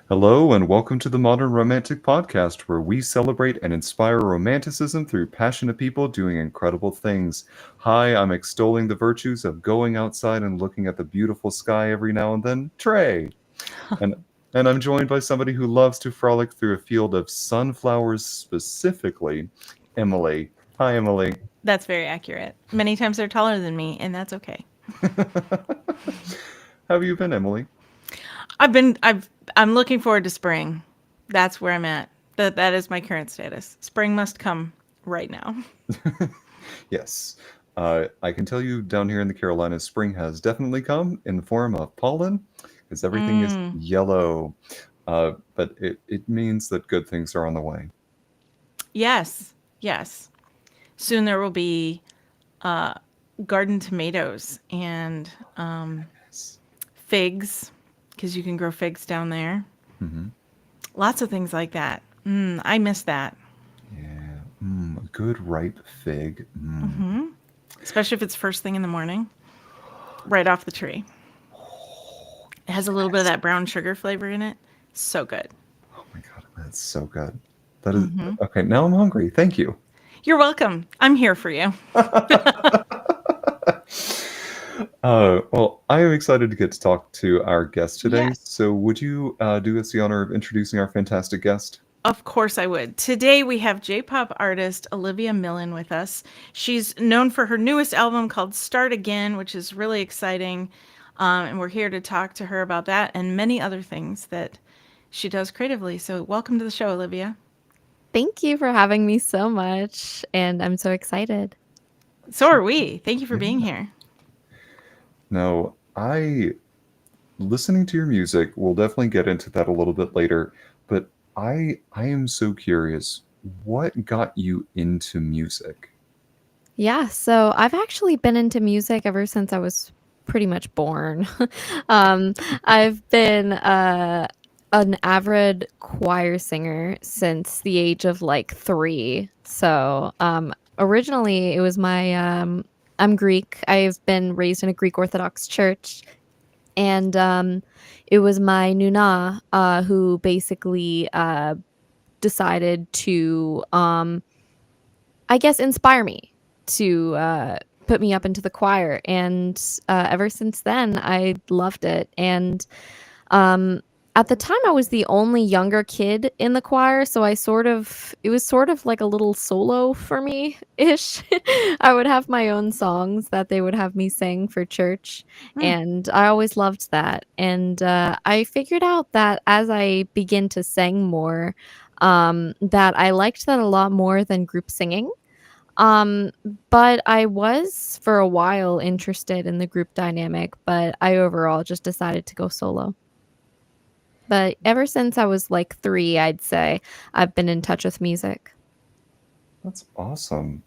Hello, and welcome to the Modern Romantic Podcast, where we celebrate and inspire romanticism through passionate people doing incredible things. Hi, I'm extolling the virtues of going outside and looking at the beautiful sky every now and then, Trey. And and I'm joined by somebody who loves to frolic through a field of sunflowers specifically, Emily. Hi, Emily. That's very accurate. Many times they're taller than me, and that's okay. How have you been, Emily? I'm looking forward to spring. That's where I'm at. That is my current status. Spring must come right now. Yes. I can tell you down here in the Carolinas, spring has definitely come in the form of pollen, because everything is Mm, yellow. But it means that good things are on the way. yes, yes. Soon there will be uh, garden tomatoes and Yes. figs, because you can grow figs down there. Hmm. Lots of things like that. I miss that, Yeah. A good ripe fig. especially if it's first thing in the morning, right off the tree. It has a little bit of Yes. that brown sugar flavor in it. So good. Oh my God, that's so good. That is okay. Now I'm hungry. Thank you. You're welcome. I'm here for you. Well, I am excited to get to talk to our guest today. Yes. So, would you do us the honor of introducing our fantastic guest? Of course I would. Today we have J-pop artist Olivia Millin with us. She's known for her newest album called Start Again, which is really exciting. And we're here to talk to her about that and many other things that she does creatively. So welcome to the show, Olivia. Thank you for having me so much, and I'm so excited. So are we. Thank you for being Yeah. here. No, I listening to your music, we'll definitely get into that a little bit later, but I am so curious, what got you into music? Yeah, so I've actually been into music ever since I was pretty much born. um, I've been an avid choir singer since the age of like 3. So originally it was I'm Greek. I've been raised in a Greek Orthodox church, and it was my nuna who basically decided to I guess inspire me to put me up into the choir, and ever since then I loved it. And um at the time I was the only younger kid in the choir, so it was sort of like a little solo for me ish. I would have my own songs that they would have me sing for church, Hmm. and I always loved that. And I figured out that as I begin to sing more, that I liked that a lot more than group singing. um, but I was for a while interested in the group dynamic, but I overall just decided to go solo. But ever since I was like 3, I'd say I've been in touch with music. That's awesome.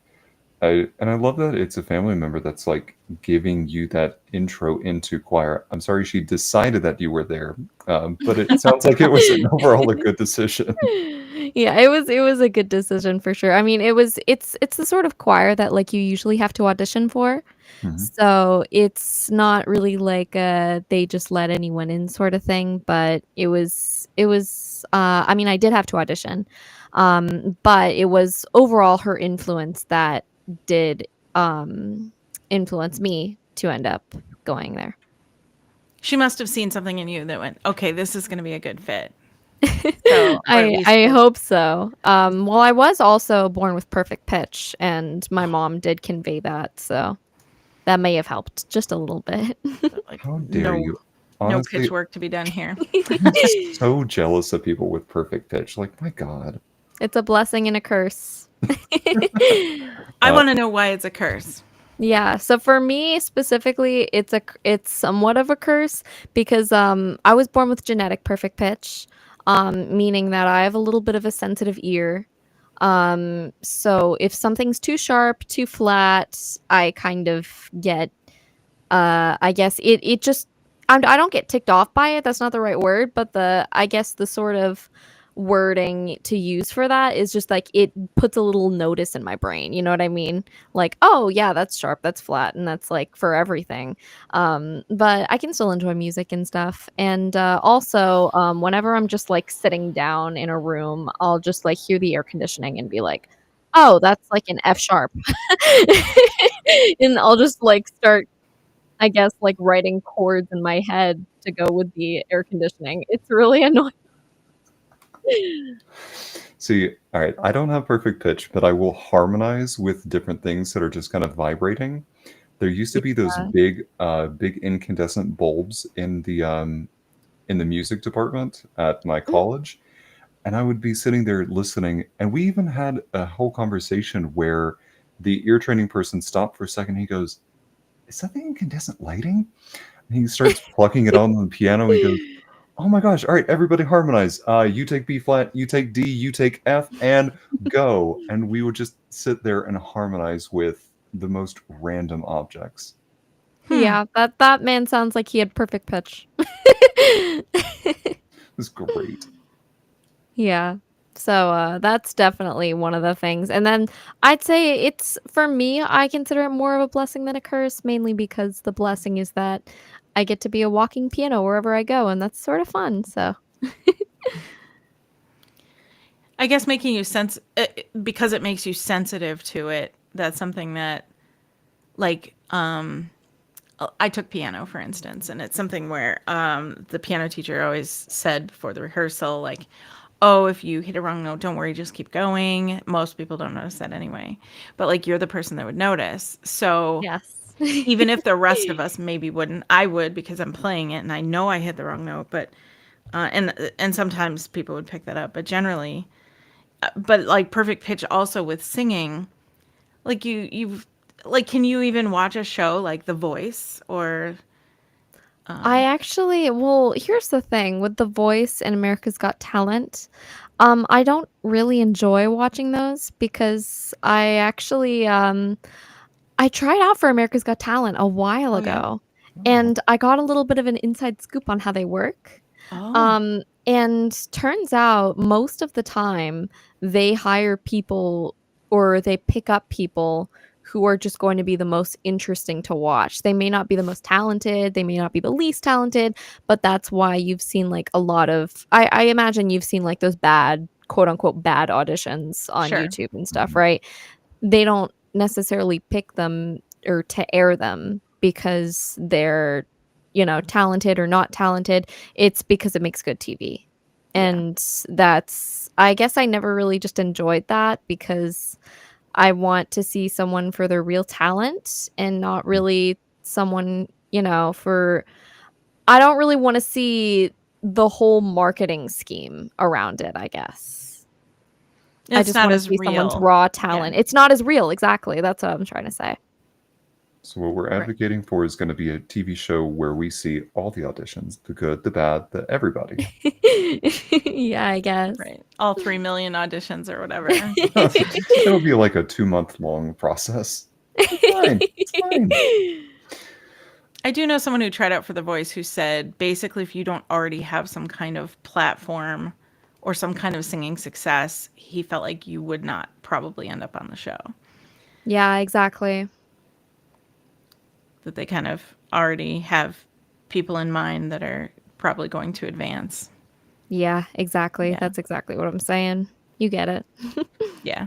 I love that it's a family member that's like giving you that intro into choir. I'm sorry she decided that you were there, but it sounds like it was an overall a good decision. Yeah, it was a good decision for sure. I mean, it's the sort of choir that like you usually have to audition for. Mhm. So it's not really like they just let anyone in sort of thing, but it was I mean, I did have to audition. But it was overall her influence that did influence me to end up going there. She must have seen something in you that went, okay, this is going to be a good fit. So, or at least I good. hope so. Well, I was also born with perfect pitch, and my mom did convey that, so that may have helped just a little bit. Like, How dare no, you? no Honestly, pitch work to be done here. I'm so jealous of people with perfect pitch. Like, my God. It's a blessing and a curse. I Uh, want to know why it's a curse. Yeah, so for me specifically, it's somewhat of a curse because I was born with genetic perfect pitch, meaning that I have a little bit of a sensitive ear. So if something's too sharp, too flat, I kind of get I guess it just I don't get ticked off by it. That's not the right word, but the I guess the sort of wording to use for that is just like it puts a little notice in my brain. You know what I mean? Like, oh yeah, that's sharp, that's flat, and that's like for everything. But I can still enjoy music and stuff. And also, whenever I'm just like sitting down in a room, I'll just like hear the air conditioning and be like, oh, that's like an F sharp. And I'll just like start, I guess, like writing chords in my head to go with the air conditioning. It's really annoying. See, all right, I don't have perfect pitch, but I will harmonize with different things that are just kind of vibrating. There used to be those Yeah. big incandescent bulbs in the music department at my Mm. college, and I would be sitting there listening, and we even had a whole conversation where the ear training person stopped for a second. He goes, "Is that the incandescent lighting?" And he starts plucking it on the piano. He goes, "Oh my gosh! All right, everybody harmonize. You take B flat, you take D, you take F, and go." And we would just sit there and harmonize with the most random objects. Hmm. Yeah, that man sounds like he had perfect pitch. It was great. Yeah. So, that's definitely one of the things, and then I'd say it's for me, I consider it more of a blessing than a curse, mainly because the blessing is that I get to be a walking piano wherever I go, and that's sort of fun, so I guess making you because it makes you sensitive to it. That's something that, like, I took piano, for instance, and it's something where the piano teacher always said before the rehearsal, like, oh, if you hit a wrong note, don't worry, just keep going. Most people don't notice that anyway. But like, you're the person that would notice. So yes. even if the rest of us maybe wouldn't, I would because I'm playing it and I know I hit the wrong note. But and sometimes people would pick that up, but generally, but like perfect pitch also with singing, like you've like, can you even watch a show like The Voice or I actually well, here's the thing with The Voice and America's Got Talent, I don't really enjoy watching those because I actually, I tried out for America's Got Talent a while oh yeah, ago, Oh, and I got a little bit of an inside scoop on how they work. oh And turns out most of the time they hire people or they pick up people who are just going to be the most interesting to watch. They may not be the most talented, they may not be the least talented, but that's why you've seen like a lot of I imagine you've seen like those bad quote unquote bad auditions on sure, YouTube and stuff, mhm. right? They don't necessarily pick them or to air them because they're, talented or not talented. It's because it makes good TV. yeah, And that's I guess I never really just enjoyed that because I want to see someone for their real talent and not really someone, for I don't really want to see the whole marketing scheme around it, I guess. I it's just not wanna as see someone's real. raw Yeah, talent. It's not as real, exactly, that's what I'm trying to say. So what we're right. advocating for is going to be a TV show where we see all the auditions, the good, the bad, the everybody. Yeah, I guess. Right. All 3 million auditions or whatever. It'll be like a 2 month long process. It's fine. It's fine. I do know someone who tried out for The Voice who said basically if you don't already have some kind of platform or some kind of singing success, he felt like you would not probably end up on the show. Yeah, exactly. That they kind of already have people in mind that are probably going to advance. Yeah, exactly, Yeah. that's exactly what I'm saying. You get it. Yeah.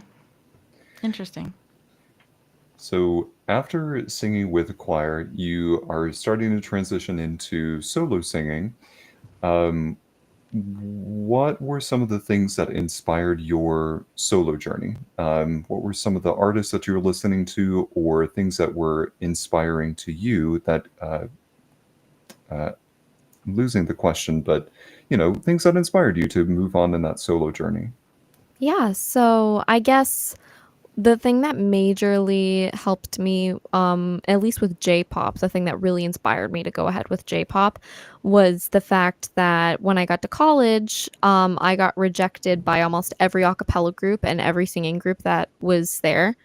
Interesting. So after singing with a choir, you are starting to transition into solo singing. Um, what were some of the things that inspired your solo journey? What were some of the artists that you were listening to, or things that were inspiring to you that uh, I'm losing the question, but things that inspired you to move on in that solo journey? Yeah, so I guess the thing that majorly helped me, at least with J-pop, the thing that really inspired me to go ahead with J-pop was the fact that when I got to college, I got rejected by almost every a cappella group and every singing group that was there.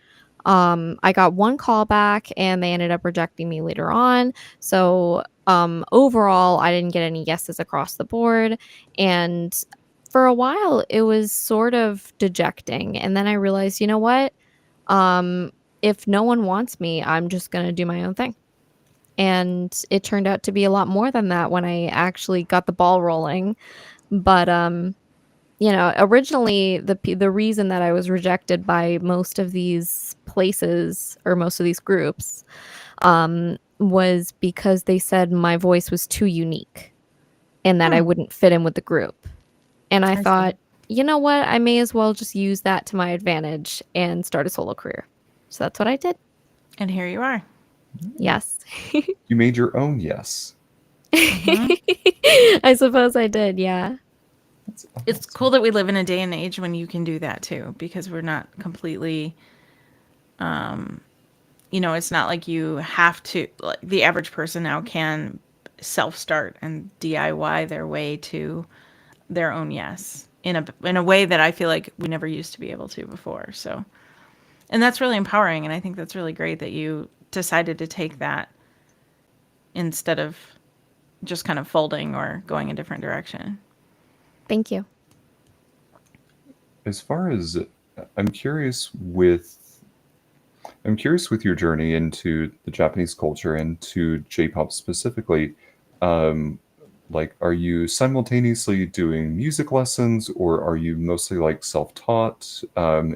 I got one call back and they ended up rejecting me later on. So, overall, I didn't get any yeses across the board. And for a while, it was sort of dejecting, and then I realized, you know what? Um, if no one wants me, I'm just gonna do my own thing. And it turned out to be a lot more than that when I actually got the ball rolling. But originally the reason that I was rejected by most of these places or most of these groups was because they said my voice was too unique and that I wouldn't fit in with the group. And I I thought, see. you know what? I may as well just use that to my advantage and start a solo career. So that's what I did. And here you are. Yes. You made your own yes. I suppose I did, yeah. That's It's awesome. cool that we live in a day and age when you can do that too, because we're not completely, it's not like you have to, like the average person now can self start and DIY their way to their own yes in a way that I feel like we never used to be able to before. So, and that's really empowering. And I think that's really great that you decided to take that instead of just kind of folding or going a different direction. Thank you. As far as I'm curious with I'm curious with your journey into the Japanese culture and to J-pop specifically. Um, like, are you simultaneously doing music lessons, or are you mostly like self-taught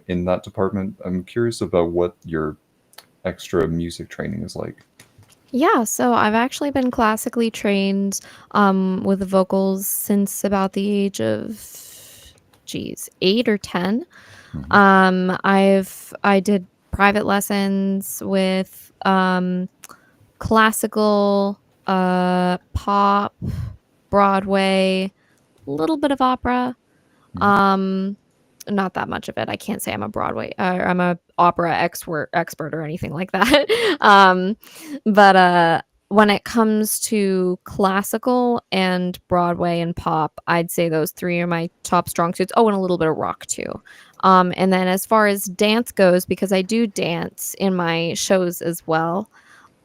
in that department? I'm curious about what your extra music training is like. Yeah, so I've actually been classically trained with the vocals since about the age of, 8 or 10. Mhm. I did private lessons with classical, pop, Broadway, a little bit of opera. Mhm. Um, Not that much of it. I can't say I'm a I'm a opera expert or anything like that. But when it comes to classical and Broadway and pop, I'd say those three are my top strong suits. Oh, and a little bit of rock too. And then as far as dance goes, because I do dance in my shows as well,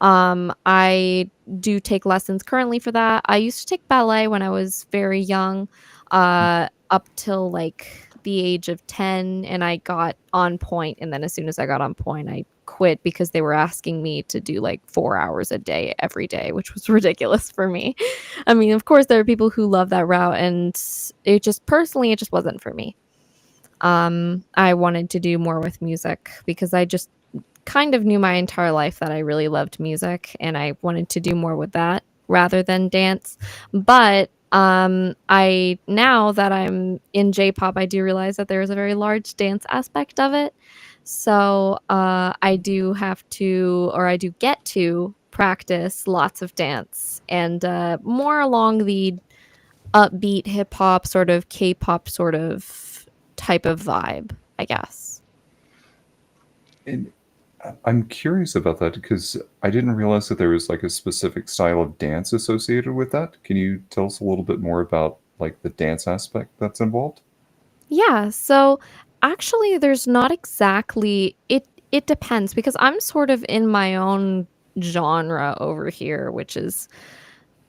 I do take lessons currently for that. I used to take ballet when I was very young, up till like the age of 10, and I got on point. And then as soon as I got on point, I quit because they were asking me to do like 4 hours a day every day, which was ridiculous for me. I mean, of course, there are people who love that route, and it just wasn't for me. I wanted to do more with music because I just kind of knew my entire life that I really loved music and I wanted to do more with that rather than dance. But I now that I'm in J-pop, I do realize that there is a very large dance aspect of it. So I do have to, or I do get to practice lots of dance and more along the upbeat hip hop, sort of K-pop sort of type of vibe, I guess. And I'm curious about that because I didn't realize that there was like a specific style of dance associated with that. Can you tell us a little bit more about like the dance aspect that's involved? Yeah, so actually there's not exactly it depends because I'm sort of in my own genre over here, which is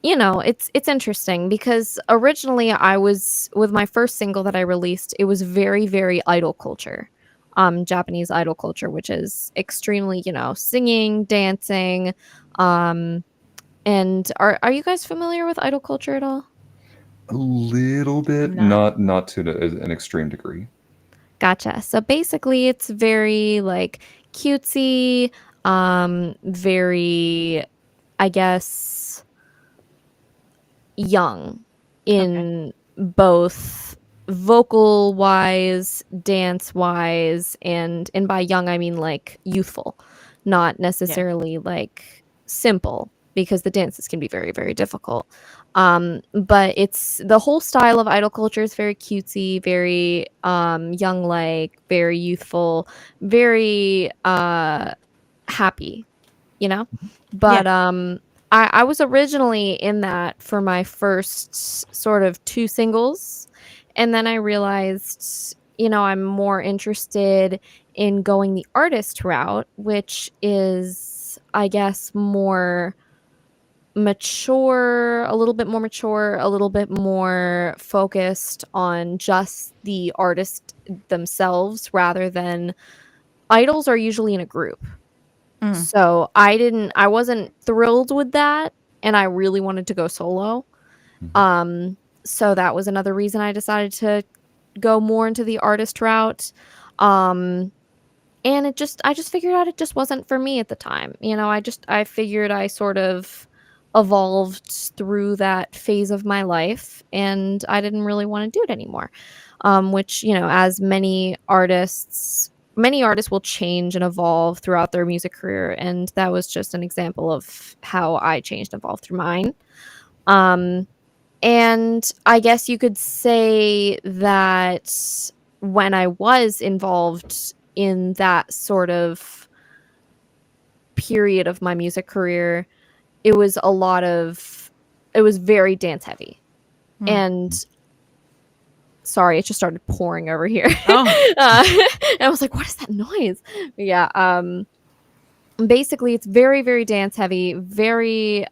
it's interesting because originally I was with my first single that I released, it was very, very idol culture. Japanese idol culture, which is extremely, singing, dancing. Um, and are you guys familiar with idol culture at all? A little I'm bit, not. not to an extreme degree. Gotcha. So basically it's very like cutesy, very, I guess, young Okay. in both vocal wise, dance wise, and by young I mean like youthful, not Yeah. necessarily like simple because the dances can be very, very difficult. But it's the whole style of idol culture is very cutesy, very young like, very youthful, very happy, you know? Yeah. But I was originally in that for my first sort of two singles. And then I realized, I'm more interested in going the artist route, which is, I guess, more mature, a little bit more mature, a little bit more focused on just the artist themselves rather than idols are usually in a group. Mm. So I wasn't thrilled with that, and I really wanted to go solo. Mhm. So that was another reason I decided to go more into the artist route. Um, and I just figured out it just wasn't for me at the time. You know, I figured I sort of evolved through that phase of my life and I didn't really want to do it anymore. Which, you know, as many artists will change and evolve throughout their music career, and that was just an example of how I changed and evolved through mine. Um, and I guess you could say that when I was involved in that sort of period of my music career, it was it was very dance heavy. Mm. And sorry, it just started pouring over here. Oh. And I was like, what is that noise? Yeah. Basically it's very, very dance heavy, very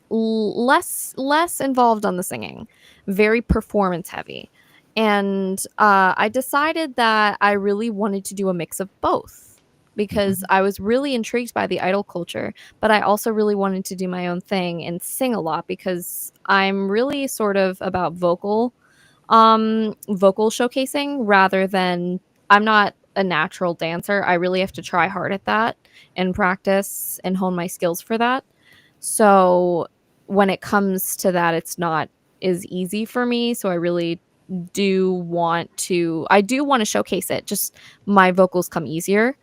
less involved on the singing, very performance heavy. And I decided that I really wanted to do a mix of both because Mhm. I was really intrigued by the idol culture, but I also really wanted to do my own thing and sing a lot because I'm really sort of about vocal showcasing rather than I'm not a natural dancer. I really have to try hard at that and practice and hone my skills for that. So when it comes to that, it's not as easy for me. So I do want to showcase it. Just my vocals come easier.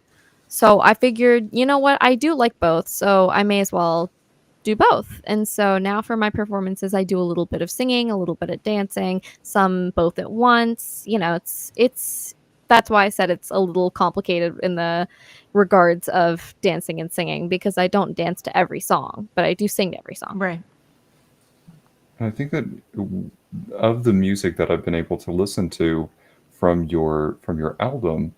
So I figured, you know what, I do like both, so I may as well do both. And so now for my performances, I do a little bit of singing, a little bit of dancing, some both at once. You know, it's that's why I said it's a little complicated in the regards of dancing and singing because I don't dance to every song, but I do sing to every song. Right. And I think that of the music that I've been able to listen to from your album,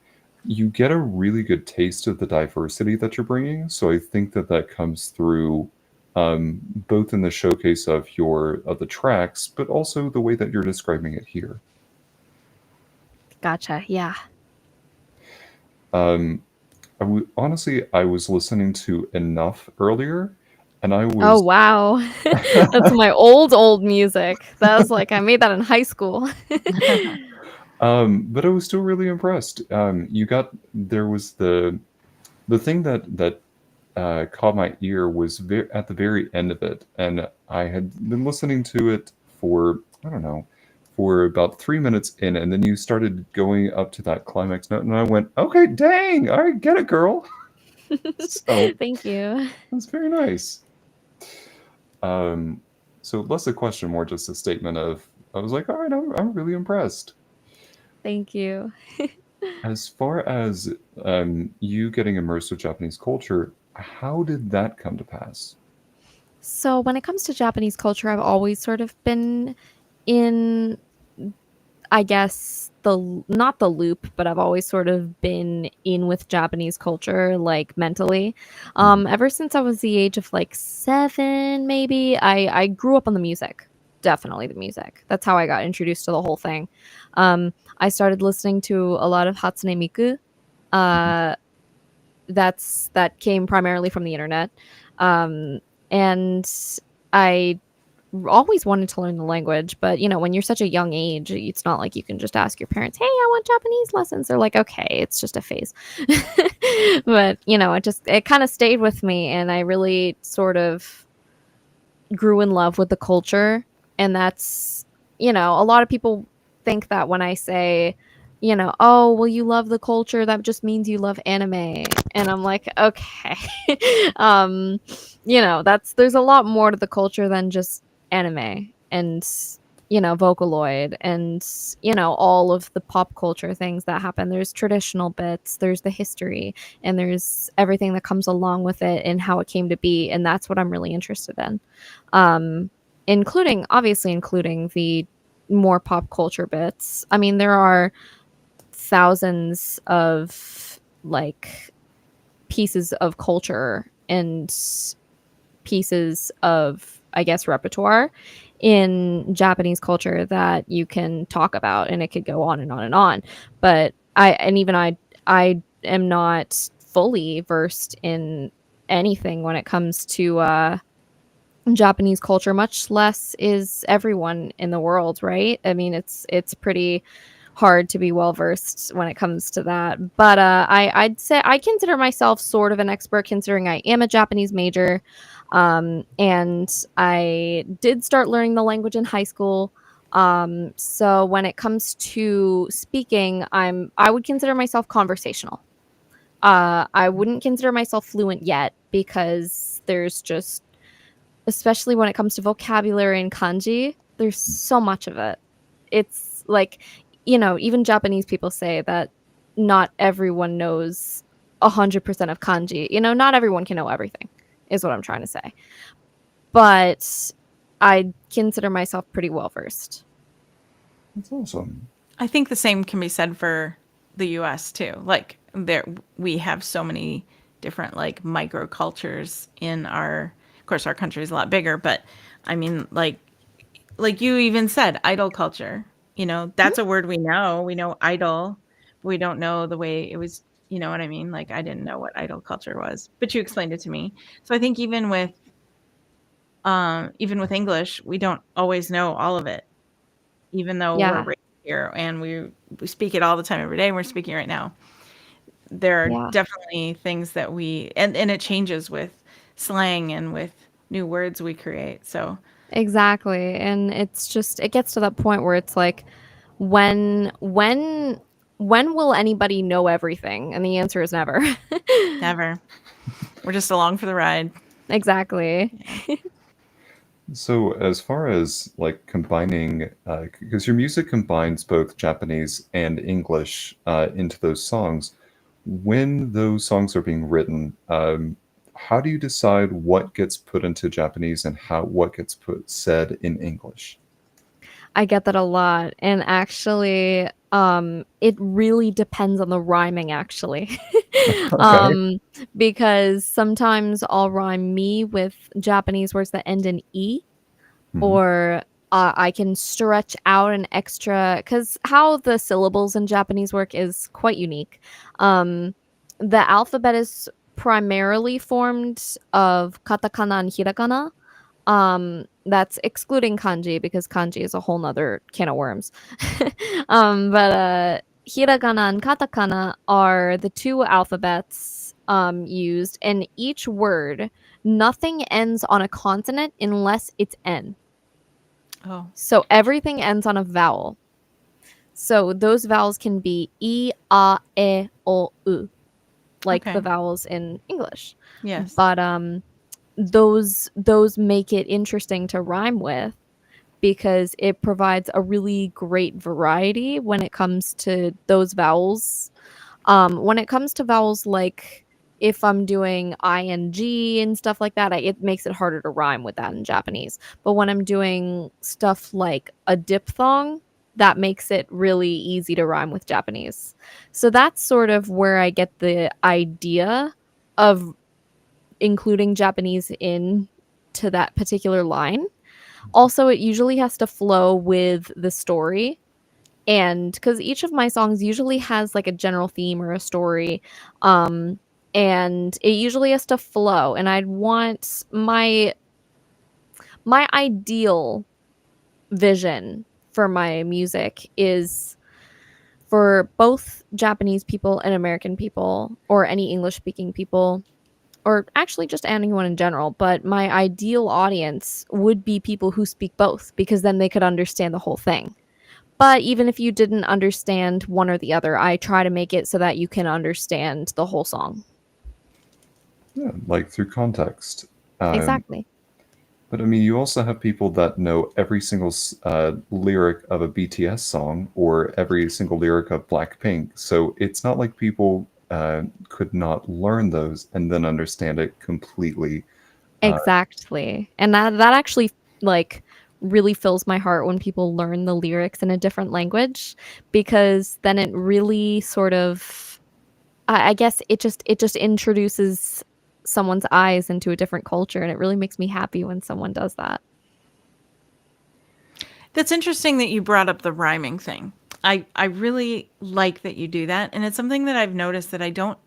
you get a really good taste of the diversity that you're bringing. So I think that that comes through both in the showcase of your of the tracks, but also the way that you're describing it here. Gotcha. Yeah. Um, Honestly, I was listening to Enough earlier, and I Oh was wow. That's my old music. That was like I made that in high school. but I was still really impressed. You got there was the thing that caught my ear was at the very end of it, and I had been listening to it for I don't know for about 3 minutes in, and then you started going up to that climax note, and I went, "Okay, dang, all right, get it, girl." So Thank you. that's very nice. Um, so less a question, more just a statement of I was like, "All right, I'm really impressed." Thank you. As far as you getting immersed with Japanese culture, how did that come to pass? So when it comes to Japanese culture, I've always sort of been in, I guess, not the loop, but I've always sort of been in with Japanese culture, like mentally. Mhm. Ever since I was the age of like 7, maybe, I grew up on the music. Definitely the music. That's how I got introduced to the whole thing. I started listening to a lot of Hatsune Miku. Uh, that came primarily from the internet. Um, and I always wanted to learn the language, but you know, when you're such a young age, it's not like you can just ask your parents, "Hey, I want Japanese lessons." They're like, "Okay, it's just a phase." But you know, it kind of stayed with me, and I really sort of grew in love with the culture. And that's, you know, a lot of people think that when I say, you know, "Oh, well, you love the culture, that just means you love anime." And I'm like, okay. um, you know, there's a lot more to the culture than just anime and, you know, Vocaloid and, you know, all of the pop culture things that happen. There's traditional bits, there's the history, and there's everything that comes along with it and how it came to be. And that's what I'm really interested in. Um, including the more pop culture bits. I mean, there are thousands of like pieces of culture and pieces of, I guess, repertoire in Japanese culture that you can talk about, and it could go on and on and on. But I am not fully versed in anything when it comes to Japanese culture, much less is everyone in the world, right? I mean, it's pretty hard to be well versed when it comes to that. But I'd say I consider myself sort of an expert, considering I am a Japanese major, and I did start learning the language in high school. So when it comes to speaking, I would consider myself conversational. I wouldn't consider myself fluent yet because there's just, especially when it comes to vocabulary and kanji, there's so much of it. It's like, even Japanese people say that not everyone knows 100% of kanji. Not everyone can know everything, is what I'm trying to say. But I consider myself pretty well versed. That's awesome. I think the same can be said for the US too. Like we have so many different like microcultures in our, of course our country is a lot bigger, but I mean like you even said idol culture. That's a word we know. We know idol. We don't know the way it was, you know what I mean? Like I didn't know what idol culture was, but you explained it to me. So I think even with English, we don't always know all of it, even though we're Yeah. raised here and we speak it all the time every day. We're speaking right now. There are Yeah. definitely things that and it changes with slang and with new words we create. So Exactly. And it gets to that point where it's like, when will anybody know everything? And the answer is never. never. We're just along for the ride. Exactly. So, as far as like combining, because your music combines both Japanese and English into those songs, when those songs are being written, how do you decide what gets put into Japanese and what gets said in English? I get that a lot. And actually, it really depends on the rhyming, actually. Okay. Because sometimes I'll rhyme me with Japanese words that end in E, Mhm. or I can stretch out an extra, because how the syllables in Japanese work is quite unique. Um, the alphabet is primarily formed of katakana and hiragana. That's excluding kanji, because kanji is a whole nother can of worms. But hiragana and katakana are the two alphabets used, and each word, nothing ends on a consonant unless it's N. Oh, So everything ends on a vowel. So those vowels can be E, A, E, O, U, like okay. the vowels in English. Yes. But those make it interesting to rhyme with, because it provides a really great variety when it comes to those vowels. When it comes to vowels, like if I'm doing ing and stuff like that, it makes it harder to rhyme with that in Japanese. But when I'm doing stuff like a diphthong, that makes it really easy to rhyme with Japanese. So that's sort of where I get the idea of including Japanese in to that particular line. Also, it usually has to flow with the story. And because each of my songs usually has like a general theme or a story, um, and it usually has to flow. And I'd want my ideal vision for my music is for both Japanese people and American people, or any English speaking people, or actually just anyone in general. But my ideal audience would be people who speak both, because then they could understand the whole thing. But even if you didn't understand one or the other, I try to make it so that you can understand the whole song. Yeah, like through context. Um, Exactly. but I mean, you also have people that know every single lyric of a BTS song or every single lyric of Blackpink. So it's not like people could not learn those and then understand it completely. Uh, Exactly. And that actually like really fills my heart when people learn the lyrics in a different language, because then it really sort of, I guess it just introduces someone's eyes into a different culture, and it really makes me happy when someone does that. That's interesting that you brought up the rhyming thing. I really like that you do that, and it's something that I've noticed that I don't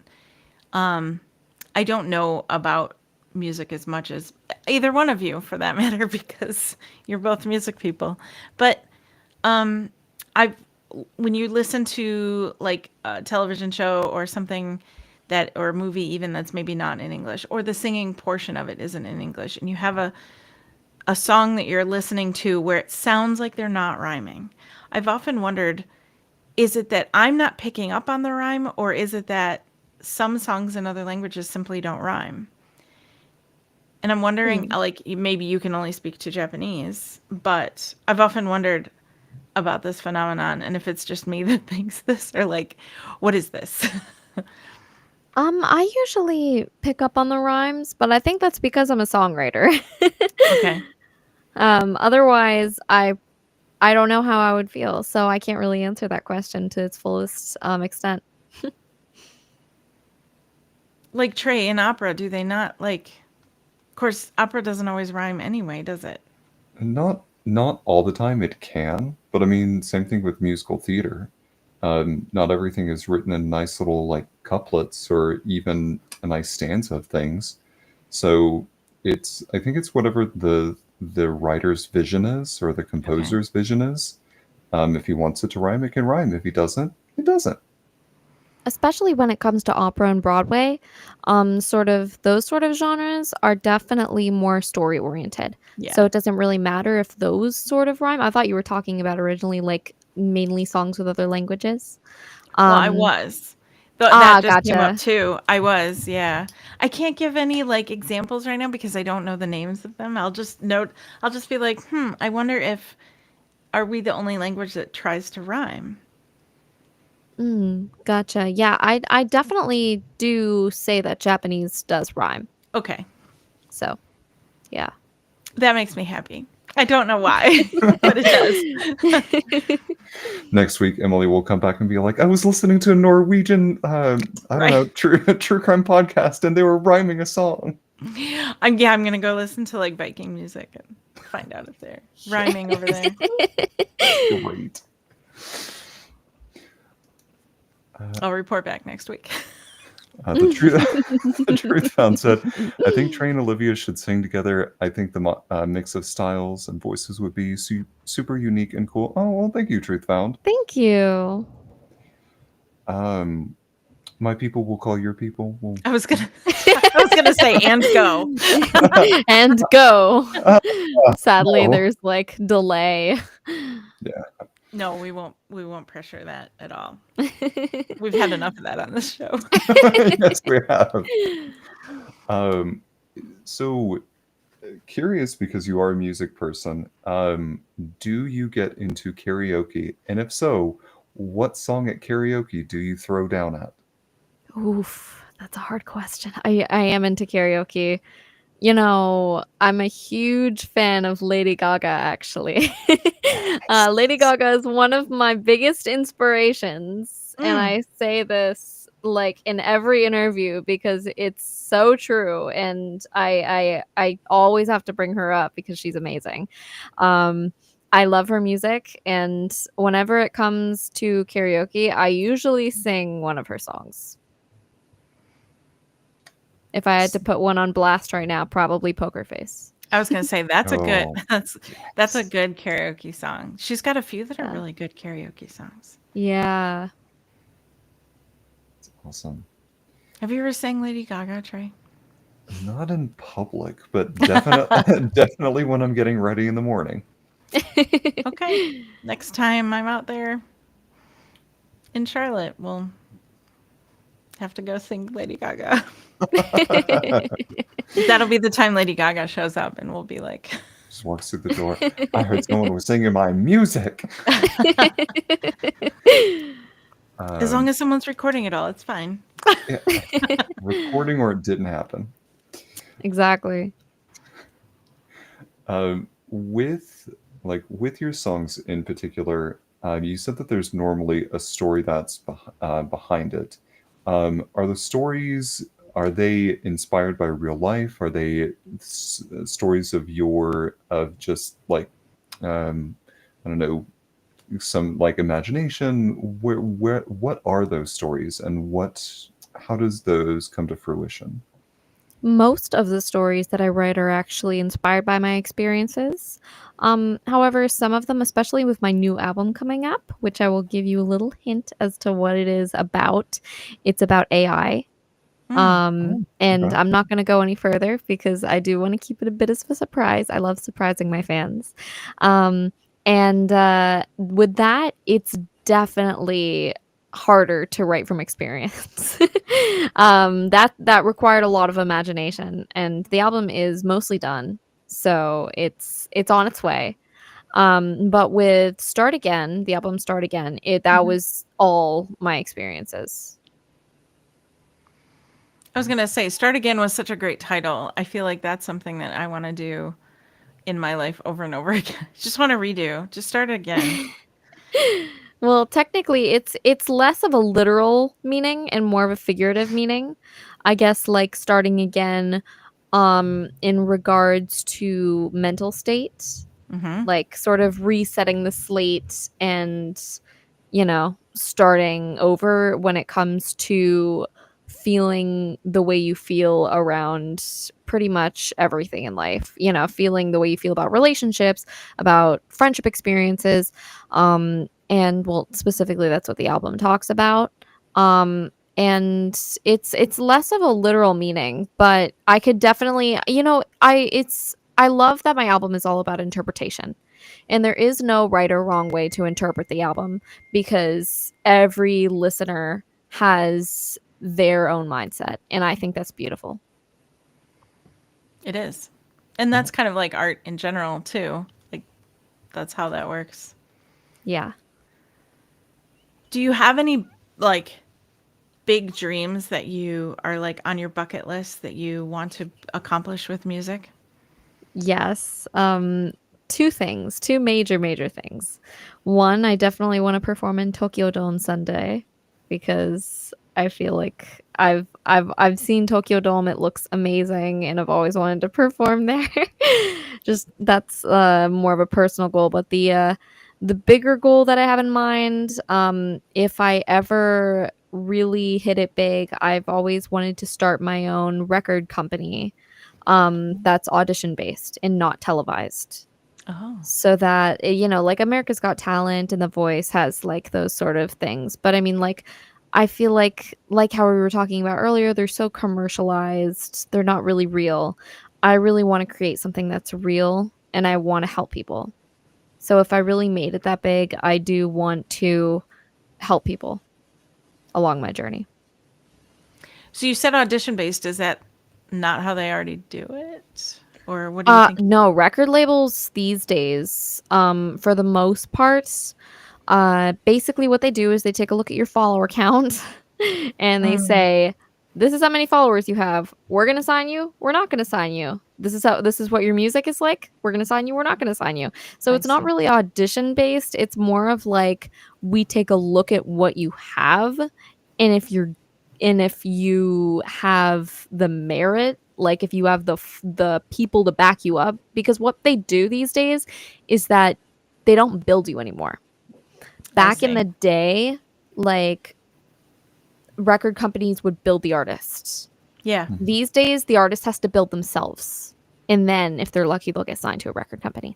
know about music as much as either one of you, for that matter, because you're both music people. But I've when you listen to like a television show or something that or a movie even that's maybe not in English, or the singing portion of it isn't in English, and you have a song that you're listening to where it sounds like they're not rhyming. I've often wondered, is it that I'm not picking up on the rhyme, or is it that some songs in other languages simply don't rhyme? And I'm wondering, Hmm. like, maybe you can only speak to Japanese, but I've often wondered about this phenomenon and if it's just me that thinks this, or like, what is this? I usually pick up on the rhymes, but I think that's because I'm a songwriter. Okay. Otherwise, I don't know how I would feel, so I can't really answer that question to its fullest extent. Like Trey in opera, do they not like, of course, opera doesn't always rhyme anyway, does it? Not all the time it can, but I mean, same thing with musical theater. Not everything is written in nice little like couplets or even a nice stanza of things. So I think it's whatever the writer's vision is or the Okay. composer's vision is. If he wants it to rhyme, it can rhyme. If he doesn't, it doesn't. Especially when it comes to opera and Broadway, sort of those sort of genres are definitely more story oriented. So Yeah. it doesn't really matter if those sort of rhyme. I thought you were talking about originally like mainly songs with other languages. Well, I Um, was. That just came up Gotcha. too. I was, yeah. I can't give any like examples right now because I don't know the names of them. I'll just be like, I wonder if are we the only language that tries to rhyme? Gotcha. Yeah, I definitely do say that Japanese does rhyme. Okay. So, yeah. That makes me happy. I don't know why, but it does. Next week, Emily will come back and be like, "I was listening to a Norwegian, I don't know, Right. true crime podcast, and they were rhyming a song." I'm gonna go listen to like Viking music and find out if they're rhyming over there. Great. I'll report back next week. The truth, the truth found said, "I think Trey and Olivia should sing together. I think the mix of styles and voices would be super unique and cool." Oh well, thank you, Truth Found. Thank you. Um, my people will call your people. Well, I was gonna say and go. And go. Sadly, no. there's like delay. Yeah. No, we won't pressure that at all. We've had enough of that on this show. Yes, we have. Um, so curious because you are a music person. Do you get into karaoke? And if so, what song at karaoke do you throw down at? Oof, that's a hard question. I am into karaoke. You know, I'm a huge fan of Lady Gaga, actually. Lady Gaga is one of my biggest inspirations, and Mm. I say this like in every interview because it's so true, and I always have to bring her up because she's amazing. Um, I love her music, and whenever it comes to karaoke, I usually sing one of her songs. If I had to put one on blast right now, probably Poker Face. I was gonna say that's a good Oh, that's a yes. good karaoke song. She's got a few that are Yeah. really good karaoke songs. Yeah. It's awesome. Have you ever sang Lady Gaga, Trey? Not in public, but definitely definitely when I'm getting ready in the morning. Okay. Next time I'm out there in Charlotte, we'll have to go sing Lady Gaga. That'll be the time Lady Gaga shows up and we'll be like, Just walks through the door. I heard someone was singing my music. as long Um, as someone's recording it all, it's fine. yeah, recording or it didn't happen. Exactly. With your songs in particular, you said that there's normally a story that's behind it. Are the stories are they inspired by real life? Are they stories of just like, I don't know, some like imagination? What are those stories, and how does those come to fruition? Most of the stories that I write are actually inspired by my experiences. However, some of them, especially with my new album coming up, which I will give you a little hint as to what it is about. It's about AI. Hmm. And Okay. I'm not going to go any further because I do want to keep it a bit of a surprise. I love surprising my fans. Um, and with that, it's definitely harder to write from experience. That required a lot of imagination, and the album is mostly done, so it's on its way. But with Start Again, the album Start Again, that Mhm. was all my experiences. I was gonna say, "Start Again" was such a great title. I feel like that's something that I want to do in my life over and over again. Just want to redo. Just start again. Well, technically it's less of a literal meaning and more of a figurative meaning. I guess like starting again in regards to mental state, Mm-hmm. like sort of resetting the slate and starting over when it comes to feeling the way you feel around pretty much everything in life. Feeling the way you feel about relationships, about friendship experiences. And well, specifically, that's what the album talks about. And it's less of a literal meaning, but I could definitely, I love that my album is all about interpretation. And there is no right or wrong way to interpret the album because every listener has their own mindset. And I think that's beautiful. It is. And that's kind of like art in general too. Like that's how that works. Yeah. Do you have any like big dreams that you are like on your bucket list that you want to accomplish with music? Yes. Two things, two major things. One, I definitely want to perform in Tokyo Dome Sunday because I feel like I've seen Tokyo Dome. It looks amazing, and I've always wanted to perform there. Just that's more of a personal goal, but the bigger goal that I have in mind, if I ever really hit it big, I've always wanted to start my own record company that's audition based and not televised. Oh. So that, like America's Got Talent and The Voice has like those sort of things. But I mean, like, I feel like how we were talking about earlier, they're so commercialized, they're not really real. I really want to create something that's real and I want to help people. So if I really made it that big, I do want to help people along my journey. So you said audition based. Is that not how they already do it? Or what do you think? No, record labels these days, for the most part, basically what they do is they take a look at your follower count and they Mm, say, "This is how many followers you have. We're gonna sign you. We're not gonna sign you. This is what your music is like. We're gonna sign you. We're not gonna sign you." So I it's not see. really audition based. It's more of like we take a look at what you have, and if you have the merit, like if you have the people to back you up, because what they do these days is that they don't build you anymore. I Back in see. the day, like record companies would build the artists. Yeah. These days, the artist has to build themselves. And then, if they're lucky, they'll get signed to a record company.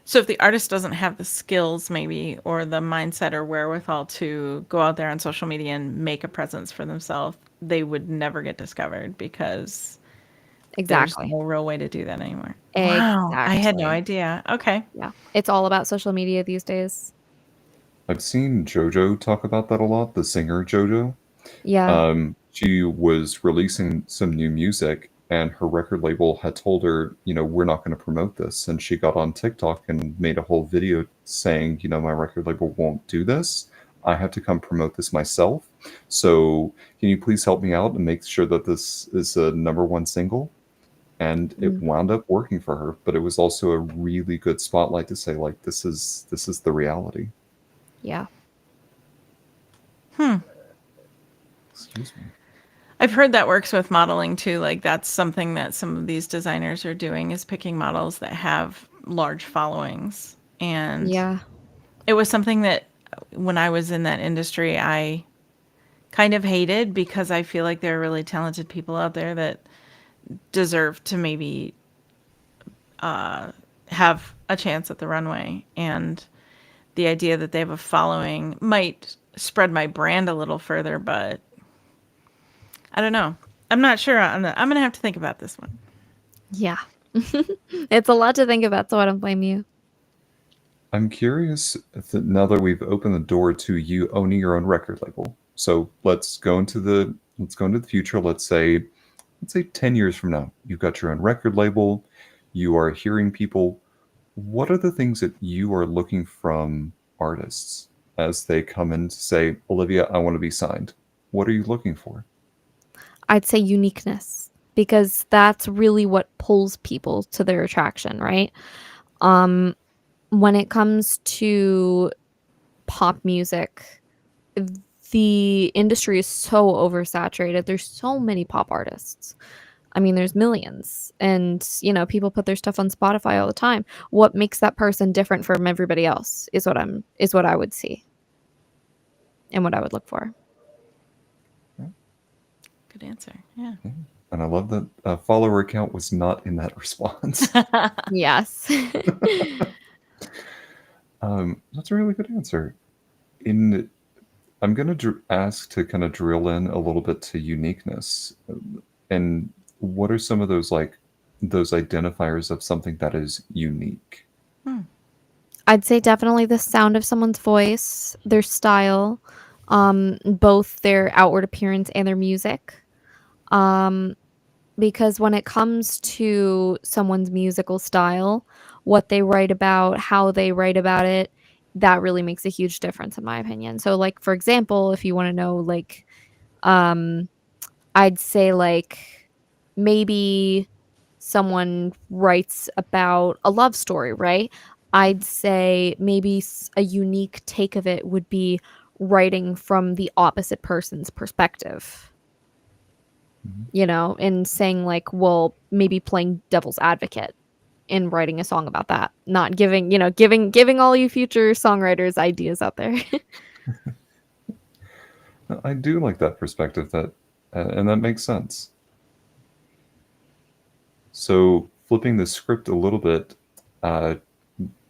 So if the artist doesn't have the skills, maybe, or the mindset or wherewithal to go out there on social media and make a presence for themselves, they would never get discovered because there's Exactly. no real way to do that anymore. Wow. I had no Exactly. idea. Okay. Yeah. It's all about social media these days. I've seen JoJo talk about that a lot, the singer JoJo. Yeah. She was releasing some new music, and her record label had told her, we're not going to promote this. And she got on TikTok and made a whole video saying, my record label won't do this. I have to come promote this myself. So can you please help me out and make sure that this is a number one single? And it Mm, wound up working for her, but it was also a really good spotlight to say, like, this is the reality. yeah. Hmm. Excuse me. I've heard that works with modeling too. Like that's something that some of these designers are doing is picking models that have large followings. And Yeah. it was something that when I was in that industry, I kind of hated because I feel like there are really talented people out there that deserve to maybe have a chance at the runway. And the idea that they have a following might spread my brand a little further, but I don't know. I'm not sure. I'm going to have to think about this one. Yeah. It's a lot to think about, so I don't blame you. I'm curious now that we've opened the door to you owning your own record label. So let's go into the future. Let's say 10 years from now, you've got your own record label, you are hearing people. What are the things that you are looking from artists as they come in to say, Olivia, I want to be signed? What are you looking for? I'd say uniqueness, because that's really what pulls people to their attraction, right? When it comes to pop music, the industry is so oversaturated. There's so many pop artists. I mean, there's millions, and people put their stuff on Spotify all the time. What makes that person different from everybody else is what I would see and what I would look for. Good answer. Yeah. And I love that follower count was not in that response. Yes. That's a really good answer. I'm going to ask to kind of drill in a little bit to uniqueness. And what are some of those identifiers of something that is unique? I'd say definitely the sound of someone's voice, their style, both their outward appearance and their music. Because when it comes to someone's musical style, what they write about, how they write about it, that really makes a huge difference in my opinion. So like for example, if you want to know I'd say maybe someone writes about a love story, right? I'd say maybe a unique take of it would be writing from the opposite person's perspective. And saying well, maybe playing devil's advocate in writing a song about that, not giving all you future songwriters ideas out there. I do like that perspective, and that makes sense. So flipping the script a little bit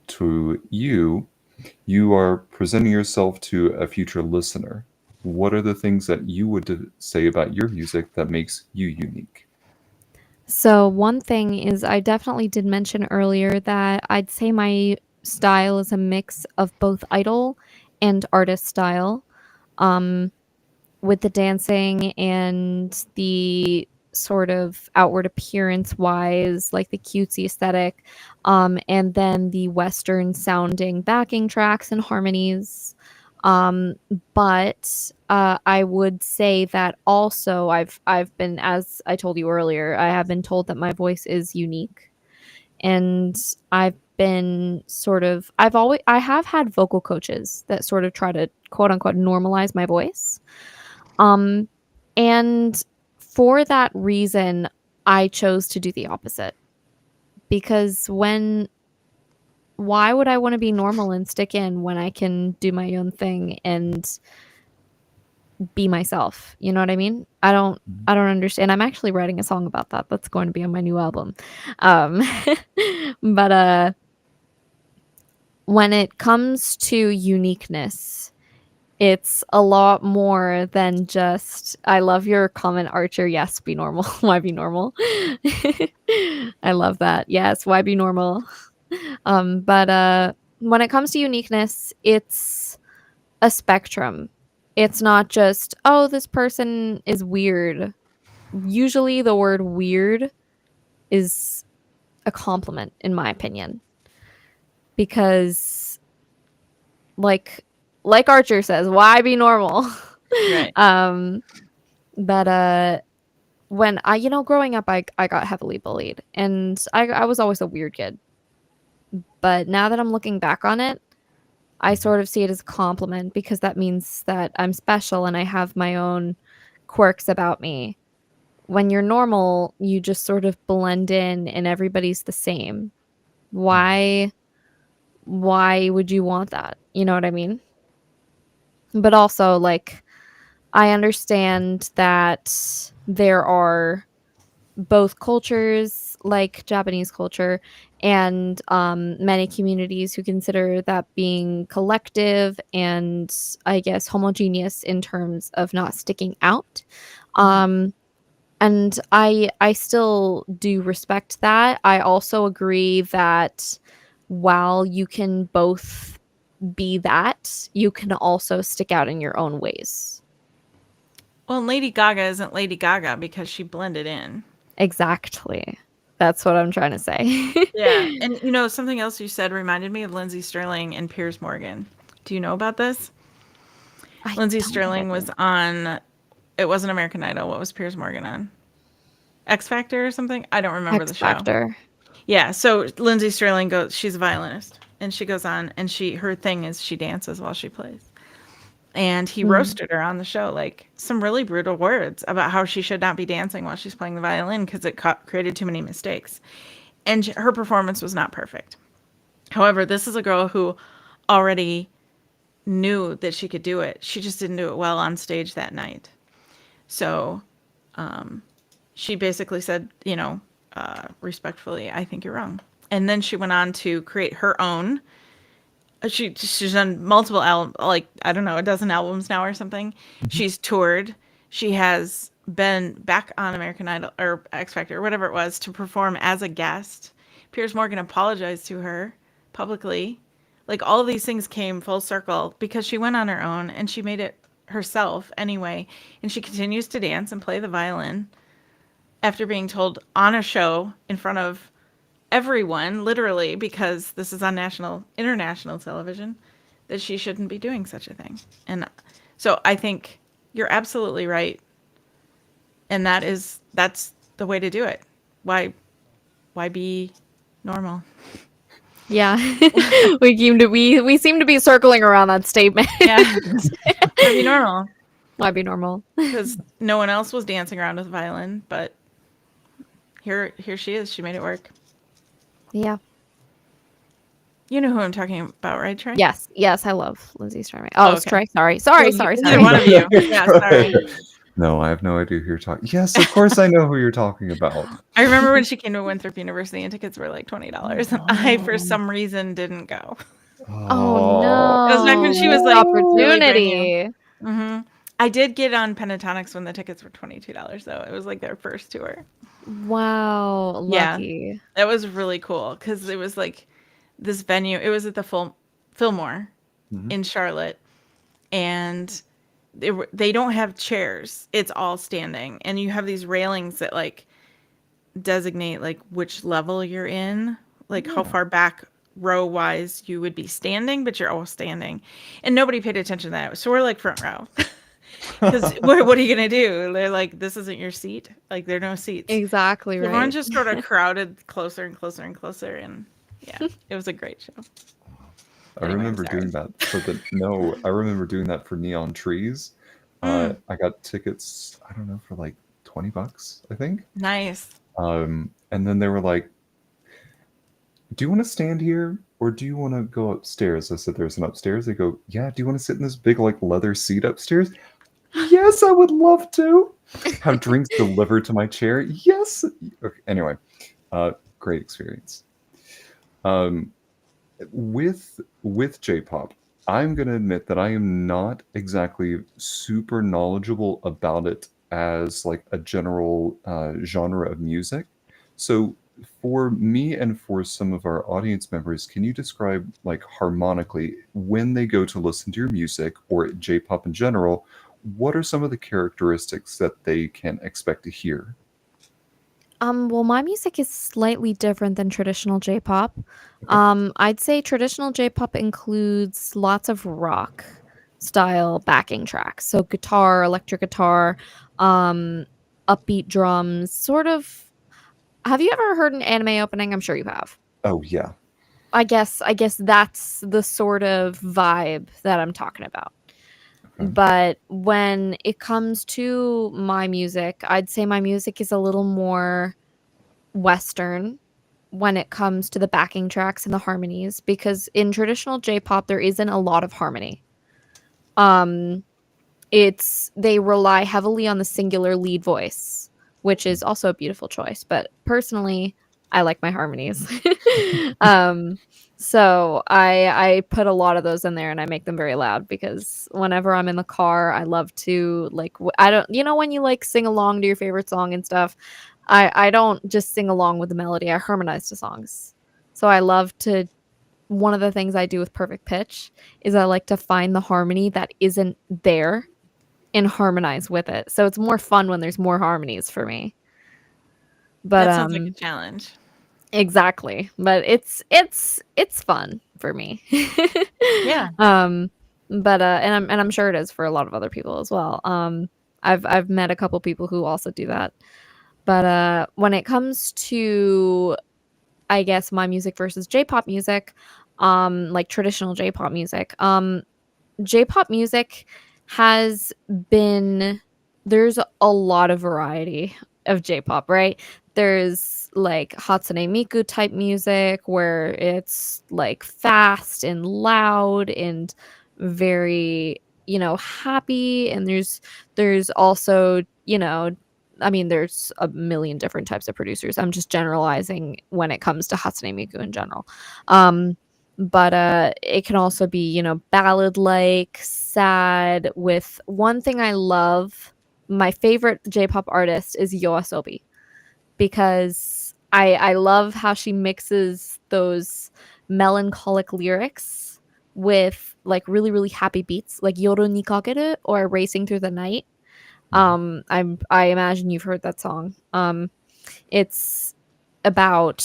to you are presenting yourself to a future listener. What are the things that you would say about your music that makes you unique? So one thing is I definitely did mention earlier that I'd say my style is a mix of both idol and artist style. With the dancing and the sort of outward appearance wise, like the cutesy aesthetic, and then the Western sounding backing tracks and harmonies. But I would say that also I've been, as I told you earlier, I have been told that my voice is unique, and I have had vocal coaches that sort of try to quote unquote normalize my voice. And for that reason, I chose to do the opposite. Because why would I want to be normal and stick in when I can do my own thing and be myself? You know what I mean? I don't understand. I'm actually writing a song about that. That's going to be on my new album. But when it comes to uniqueness, it's a lot more than just, I love your comment, Archer. Yes, be normal. Why be normal? I love that. Yes, why be normal? But when it comes to uniqueness, it's a spectrum. It's not just, oh, this person is weird. Usually the word weird is a compliment, in my opinion. Because like Archer says, why be normal? Right. But when growing up, I got heavily bullied, and I was always a weird kid. But now that I'm looking back on it, I sort of see it as a compliment, because that means that I'm special and I have my own quirks about me. When you're normal, you just sort of blend in and everybody's the same. Why would you want that? You know what I mean? But also, like, I understand that there are both cultures, like Japanese culture, and many communities who consider that being collective and, I guess, homogeneous in terms of not sticking out. Um, and I still do respect that. I also agree that while you can both be that, you can also stick out in your own ways. Well, Lady Gaga isn't Lady Gaga because she blended in. Exactly. That's what I'm trying to say. Yeah. And you know, something else you said reminded me of Lindsay Sterling and Piers Morgan. Do you know about this? I Lindsay don't think I Sterling was do. on, it wasn't American Idol. What was Piers Morgan on? X Factor or something? I don't remember X the show. Factor. Yeah. So Lindsay Sterling goes, she's a violinist and she goes on and her thing is she dances while she plays. And he Mm. roasted her on the show, like some really brutal words about how she should not be dancing while she's playing the violin because it created too many mistakes. And her performance was not perfect. However, this is a girl who already knew that she could do it. She just didn't do it well on stage that night. So she basically said, you know, respectfully, I think you're wrong. And then she went on to create her own. She's done multiple like I don't know, a dozen albums now or something. She's toured. She has been back on American Idol or X Factor or whatever it was to perform as a guest. Piers Morgan apologized to her publicly. Like all of these things came full circle because she went on her own and she made it herself anyway. And she continues to dance and play the violin after being told on a show in front of everyone, literally, because this is on international television, that she shouldn't be doing such a thing. And so I think you're absolutely right. And that's the way to do it. Why be normal? Yeah. we seem to be circling around that statement. Yeah. Why be normal? Why be normal? Because no one else was dancing around with a violin, but here she is. She made it work. Yeah. You know who I'm talking about, right, Trey? Yes, I love Lindsay Sterling. Oh, okay. Trey. Sorry. Neither one of you. Yeah, sorry. No, I have no idea who you're talking. Yes, of course I know who you're talking about. I remember when she came to Winthrop University and tickets were like $20, and I, for some reason, didn't go. Oh no. It was back when she was like really brand opportunity. new. Mm-hmm. I did get on Pentatonics when the tickets were $22 though. It was like their first tour. Wow, lucky. Yeah, that was really cool because it was like this venue. It was at the Fillmore in Charlotte, and they don't have chairs. It's all standing, and you have these railings that like designate like which level you're in, like how far back row wise you would be standing, but you're all standing, and nobody paid attention to that. So we're like front row. Because what are you gonna do? They're like, this isn't your seat. Like there are no seats. Exactly right. Everyone just sort of crowded closer and closer and closer, and yeah, it was a great show. I remember doing that for I remember doing that for Neon Trees. I got tickets, I don't know, for like $20, I think. Nice. And then they were like, do you want to stand here or do you want to go upstairs? I said, there's an upstairs. They go, yeah, do you want to sit in this big like leather seat upstairs? Yes, I would love to. Have drinks delivered to my chair. Yes. Okay, anyway, great experience. With JPop, I'm going to admit that I am not exactly super knowledgeable about it as like a general genre of music. So for me and for some of our audience members, can you describe like harmonically when they go to listen to your music or JPop in general, what are some of the characteristics that they can expect to hear? Well, my music is slightly different than traditional J-pop. I'd say traditional J-pop includes lots of rock style backing tracks. So guitar, electric guitar, upbeat drums, sort of. Have you ever heard an anime opening? I'm sure you have. Oh yeah. I guess that's the sort of vibe that I'm talking about. Okay. But when it comes to my music, I'd say my music is a little more Western when it comes to the backing tracks and the harmonies, because in traditional J-pop there isn't a lot of harmony. Um, they rely heavily on the singular lead voice, which is also a beautiful choice, but personally, I like my harmonies. um, so I put a lot of those in there and I make them very loud because whenever I'm in the car, I love to like I don't when you like sing along to your favorite song and stuff, I don't just sing along with the melody. I harmonize to songs. So I love to one of the things I do with perfect pitch is I like to find the harmony that isn't there and harmonize with it. So it's more fun when there's more harmonies for me. But That sounds like a challenge. exactly. But it's fun for me. Yeah. But I'm sure it is for a lot of other people as well. I've met a couple people who also do that. But when it comes to I guess my music versus J-pop music, like traditional J-pop music, J-pop music has been there's a lot of variety of J-pop, right? There's like Hatsune Miku type music where it's like fast and loud and very, happy, and there's also, I mean there's a million different types of producers. I'm just generalizing when it comes to Hatsune Miku in general. But it can also be, ballad like, sad. With one thing I love, my favorite J-pop artist is Yoasobi because I love how she mixes those melancholic lyrics with like really really happy beats like Yoru ni kakeru or Racing Through the Night. I imagine you've heard that song. It's about,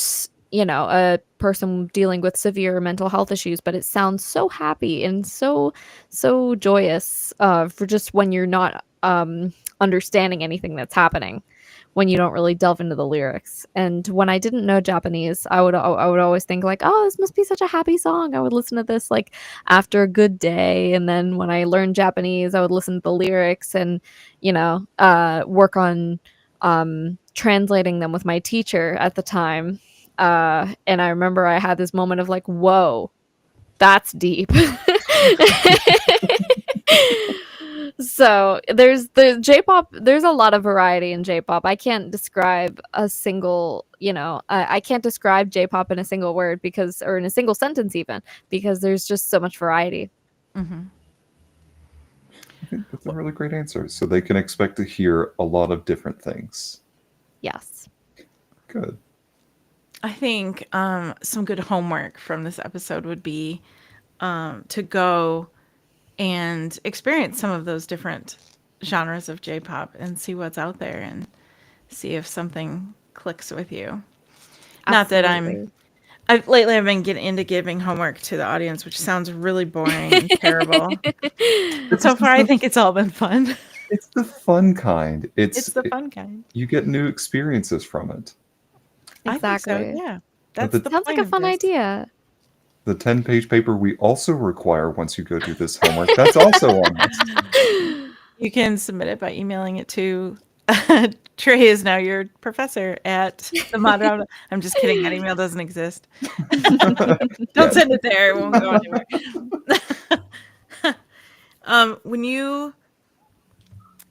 a person dealing with severe mental health issues, but it sounds so happy and so joyous for just when you're not understanding anything that's happening, when you don't really delve into the lyrics. And when I didn't know Japanese, I would always think like, oh, this must be such a happy song. I would listen to this like after a good day. And then when I learned Japanese, I would listen to the lyrics and work on translating them with my teacher at the time. And I remember I had this moment of like, whoa, that's deep. So there's the J-pop. There's a lot of variety in J-pop. I can't describe a single, I can't describe J-pop in a single word or in a single sentence even, because there's just so much variety. Mm-hmm. I think that's a really great answer. So they can expect to hear a lot of different things. Yes. Good. I think some good homework from this episode would be to go and experience some of those different genres of J-pop and see what's out there and see if something clicks with you. Not that lately I've been getting into giving homework to the audience, which sounds really boring and terrible. But so far, I think it's all been fun. It's the fun kind. It's the fun kind. You get new experiences from it. Exactly. I think so, yeah. That's the- the Sounds point like a of fun this. idea. The 10-page paper we also require once you go do this homework, that's also on us. You can submit it by emailing it to Trey is now your professor at the modern. I'm just kidding. That email doesn't exist. Don't send it there. It won't go anywhere. When you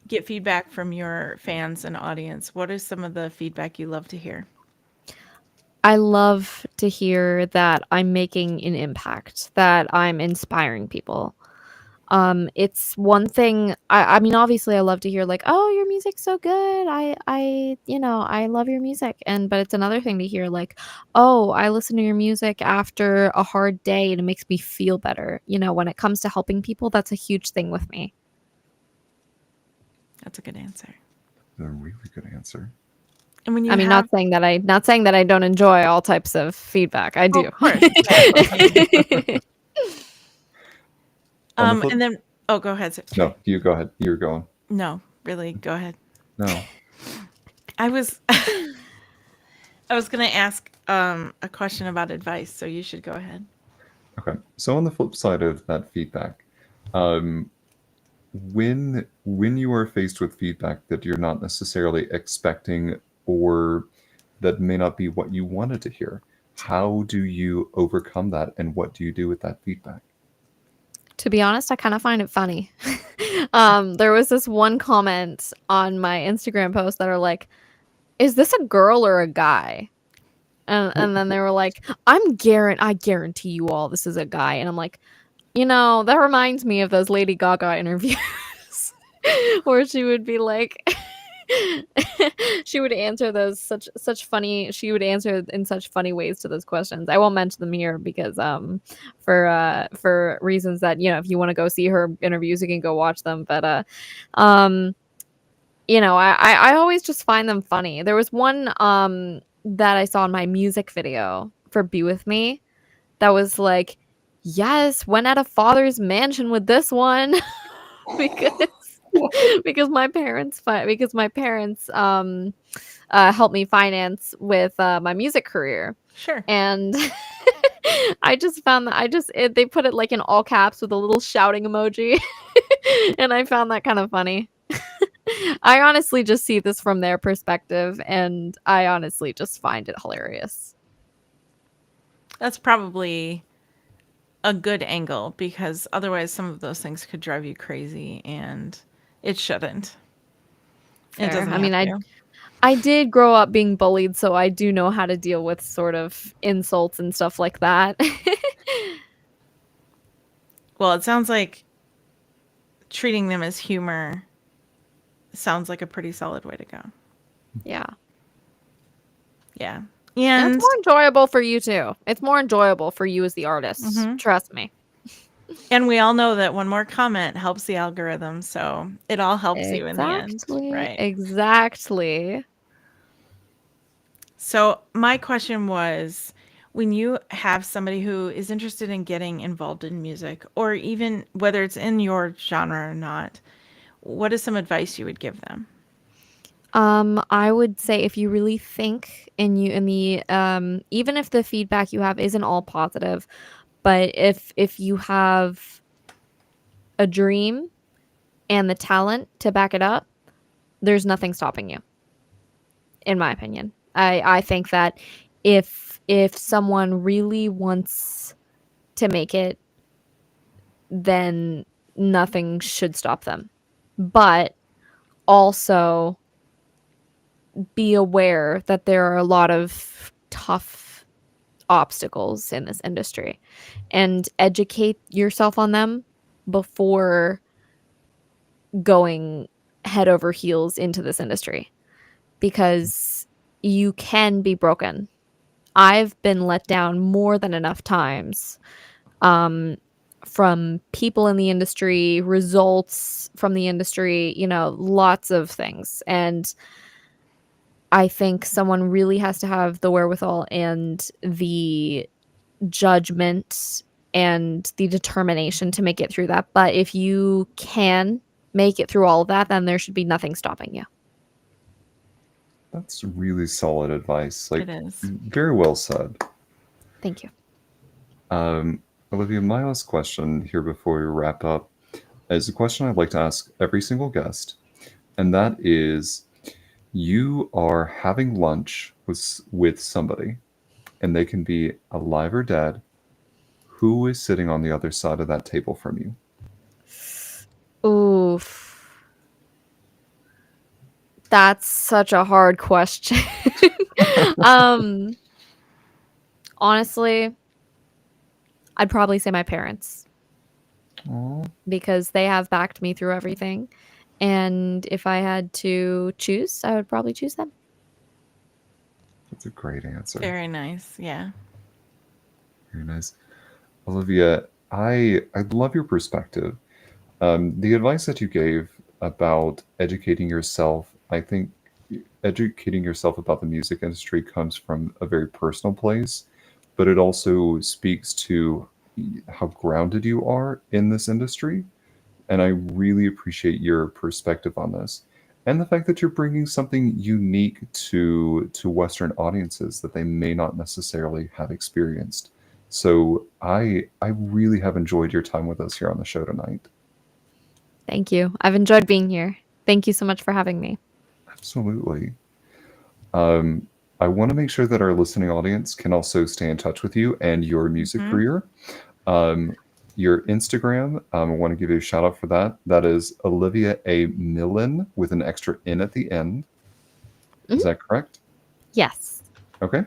get feedback from your fans and audience, what is some of the feedback you love to hear? I love to hear that I'm making an impact, that I'm inspiring people. It's one thing. I mean, obviously, I love to hear like, "Oh, your music's so good. I love your music." But it's another thing to hear like, "Oh, I listen to your music after a hard day and it makes me feel better." When it comes to helping people, that's a huge thing with me. That's a good answer. A really good answer. And when you not saying that I don't enjoy all types of feedback. I do. of course. Yeah. And then, go ahead. Trey. No, you go ahead. You're going. No, really, go ahead. No. I was I was going to ask a question about advice, so you should go ahead. Okay. So on the flip side of that feedback, when you are faced with feedback that you're not necessarily expecting, or that may not be what you wanted to hear, how do you overcome that, and what do you do with that feedback? To be honest, I kind of find it funny. There was this one comment on my Instagram post that are like, "Is this a girl or a guy?" And then they were like, I guarantee you all this is a guy." And I'm like, that reminds me of those Lady Gaga interviews where she would be like, she would answer those she would answer in such funny ways to those questions. I won't mention them here because for reasons that, if you want to go see her interviews, you can go watch them. But um I always just find them funny. There was one that I saw in my music video for Be With Me that was like, yes, went at a father's mansion with this one. because because my parents helped me finance with my music career. Sure. And I just found that they put it like in all caps with a little shouting emoji. And I found that kind of funny. I honestly just see this from their perspective, and I honestly just find it hilarious. That's probably a good angle, because otherwise some of those things could drive you crazy, and it shouldn't. Fair. It doesn't I mean, have to. I did grow up being bullied, so I do know how to deal with sort of insults and stuff like that. Well, it sounds like treating them as humor sounds like a pretty solid way to go. Yeah. Yeah. And And it's more enjoyable for you too. It's more enjoyable for you as the artist. Trust me. and we all know that one more comment helps the algorithm, so it all helps you in the end, right? Exactly. So my question was, when you have somebody who is interested in getting involved in music, or even whether it's in your genre or not, what is some advice you would give them? I would say if you really think even if the feedback you have isn't all positive, but if you have a dream and the talent to back it up, there's nothing stopping you. In my opinion. I think that if someone really wants to make it, then nothing should stop them. But also be aware that there are a lot of tough obstacles in this industry, and educate yourself on them before going head over heels into this industry, because you can be broken. I've been let down more than enough times from people in the industry, results from the industry, lots of things. And I think someone really has to have the wherewithal and the judgment and the determination to make it through that. But if you can make it through all of that, then there should be nothing stopping you. That's really solid advice. Like, It is. very well said. Thank you. Olivia, my last question here before we wrap up is a question I'd like to ask every single guest, and that is, you are having lunch with somebody, and they can be alive or dead. Who is sitting on the other side of that table from you? Oof. That's such a hard question. Honestly, I'd probably say my parents, Aw, because they have backed me through everything. And if I had to choose, I would probably choose them. that's a great answer. Very nice. Yeah. Very nice. Olivia, I love your perspective. The advice that you gave about educating yourself, I think educating yourself about the music industry comes from a very personal place, but it also speaks to how grounded you are in this industry. And I really appreciate your perspective on this. And the fact that you're bringing something unique to Western audiences that they may not necessarily have experienced. So I really have enjoyed your time with us here on the show tonight. Thank you. I've enjoyed being here. Thank you so much for having me. Absolutely. I want to make sure that our listening audience can also stay in touch with you and your music Mhm. career. Your Instagram, I want to give you a shout out for that. That is Olivia A. Millin with an extra N at the end. Is that correct? Yes. Okay.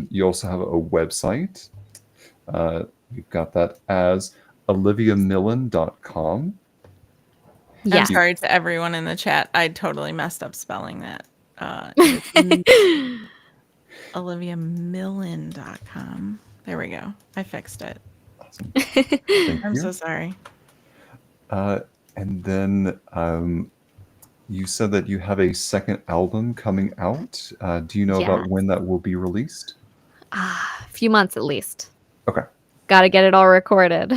You also have a website. We've got that as oliviamillin.com. I'm Yeah. sorry to everyone in the chat. I totally messed up spelling that. It's oliviamillin.com. There we go. I fixed it. Awesome. Thank I'm you. so sorry. And then you said that you have a second album coming out. Do you know Yeah. about when that will be released? A few months at least. Okay. Got to get it all recorded.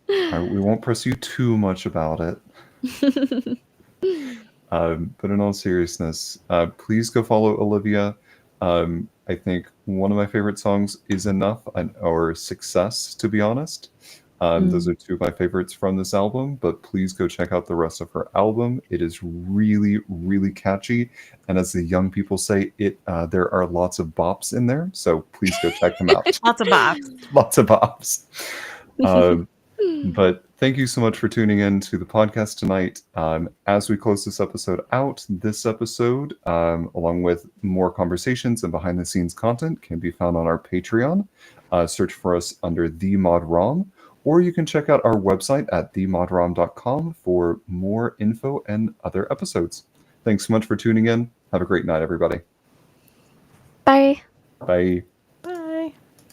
We won't press you too much about it. But in all seriousness, please go follow Olivia. I think one of my favorite songs is Enough or Success, to be honest. Those are two of my favorites from this album, but please go check out the rest of her album. It is really, really catchy. And as the young people say, there are lots of bops in there. So please go check them out. Lots of bops. Lots of bops. But thank you so much for tuning in to the podcast tonight. As we close this episode out, this episode, along with more conversations and behind the scenes content, can be found on our Patreon. Search for us under The Mod Rom, or you can check out our website at themodrom.com for more info and other episodes. Thanks so much for tuning in. Have a great night, everybody. Bye. Bye.